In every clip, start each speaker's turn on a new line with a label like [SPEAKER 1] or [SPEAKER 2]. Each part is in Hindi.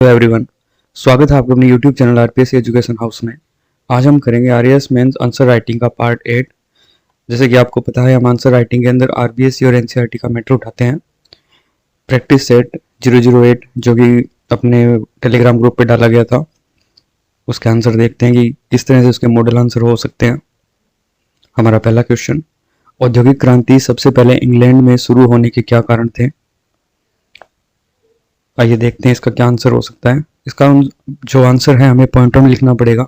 [SPEAKER 1] Hello everyone. स्वागत है आपका अपने YouTube channel RPS education house में। आज हम करेंगे आरएएस मेंस आंसर राइटिंग का पार्ट 8। जैसे कि आपको पता है, हम आंसर राइटिंग के अंदर आरबीएससी और एनसीईआरटी का मैटर उठाते हैं। प्रैक्टिस सेट 008 जो कि अपने टेलीग्राम ग्रुप पे डाला गया था, उसके आंसर देखते हैं कि किस तरह से उसके मॉडल आंसर हो सकते हैं। हमारा पहला क्वेश्चन, औद्योगिक क्रांति सबसे पहले इंग्लैंड में शुरू होने के क्या कारण थे? आइए देखते हैं इसका क्या आंसर हो सकता है। इसका जो आंसर है हमें पॉइंटर में लिखना पड़ेगा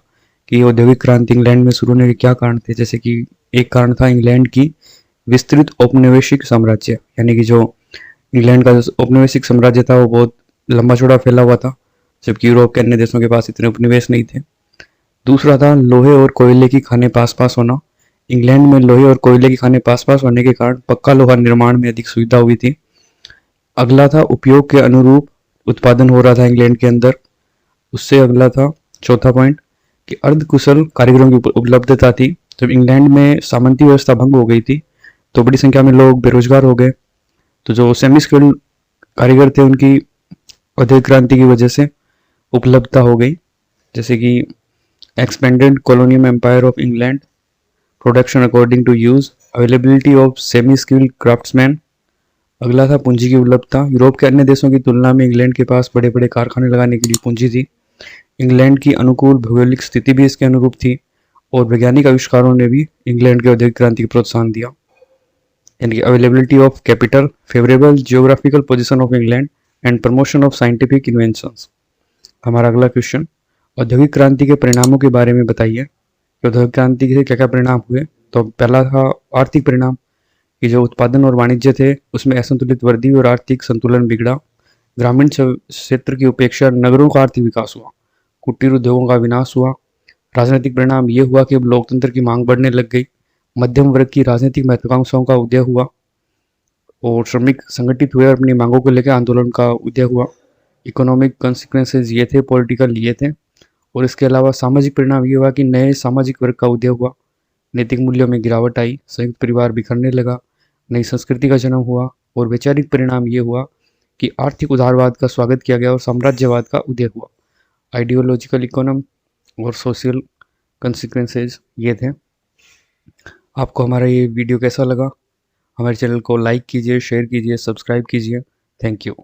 [SPEAKER 1] कि औद्योगिक क्रांति इंग्लैंड में शुरू होने के क्या कारण थे। जैसे कि एक कारण था इंग्लैंड की विस्तृत औपनिवेशिक साम्राज्य, यानी कि जो इंग्लैंड का जो औपनिवेशिक साम्राज्य था वो बहुत लंबा चौड़ा फैला हुआ था, जबकि यूरोप के अन्य देशों के पास इतने उपनिवेश नहीं थे। दूसरा था लोहे और कोयले की खानें पास पास होना। इंग्लैंड में लोहे और कोयले की खानें पास पास होने के कारण पक्का लोहा निर्माण में अधिक सुविधा हुई थी। अगला था उपयोग के अनुरूप उत्पादन हो रहा था इंग्लैंड के अंदर। उससे अगला था चौथा पॉइंट कि अर्धकुशल कारीगरों की उपलब्धता थी। जब इंग्लैंड में सामंती व्यवस्था भंग हो गई थी तो बड़ी संख्या में लोग बेरोजगार हो गए, तो जो सेमी स्किल्ड कारीगर थे उनकी औद्योगिक क्रांति की वजह से उपलब्धता हो गई। जैसे कि expanded colonial empire of England, production according to use, availability of semi skilled craftsman. अगला था पूंजी की उपलब्धता। यूरोप के अन्य देशों की तुलना में इंग्लैंड के पास बड़े बड़े कारखाने लगाने के लिए पूंजी थी। इंग्लैंड की अनुकूल भौगोलिक स्थिति भी इसके अनुरूप थी और वैज्ञानिक आविष्कारों ने भी इंग्लैंड के औद्योगिक क्रांति को प्रोत्साहन दिया। यानी कि availability of capital, favourable geographical position of England and promotion of scientific inventions. हमारा अगला क्वेश्चन, औद्योगिक क्रांति के परिणामों के बारे में बताइए कि औद्योगिक क्रांति से क्या क्या परिणाम हुए। तो पहला था आर्थिक परिणाम कि जो उत्पादन और वाणिज्य थे उसमें असंतुलित वृद्धि और आर्थिक संतुलन बिगड़ा। ग्रामीण क्षेत्र की उपेक्षा नगरों का आर्थिक विकास हुआ। कुटीर उद्योगों का विनाश हुआ। राजनीतिक परिणाम ये हुआ कि अब लोकतंत्र की मांग बढ़ने लग गई। मध्यम वर्ग की राजनीतिक महत्वाकांक्षाओं का उदय हुआ और श्रमिक संगठित हुए और अपनी मांगों को लेकर आंदोलन का उदय हुआ। इकोनॉमिक कॉन्सिक्वेंसेज ये थे, पॉलिटिकल ये थे। और इसके अलावा सामाजिक परिणाम ये हुआ कि नए सामाजिक वर्ग का उदय हुआ। नैतिक मूल्यों में गिरावट आई, संयुक्त परिवार बिखरने लगा, नई संस्कृति का जन्म हुआ। और वैचारिक परिणाम ये हुआ कि आर्थिक उदारवाद का स्वागत किया गया और साम्राज्यवाद का उदय हुआ। आइडियोलॉजिकल इकोनॉम और सोशल कंसिक्वेंसेज ये थे। आपको हमारा ये वीडियो कैसा लगा? हमारे चैनल को लाइक कीजिए, शेयर कीजिए, सब्सक्राइब कीजिए। Thank you.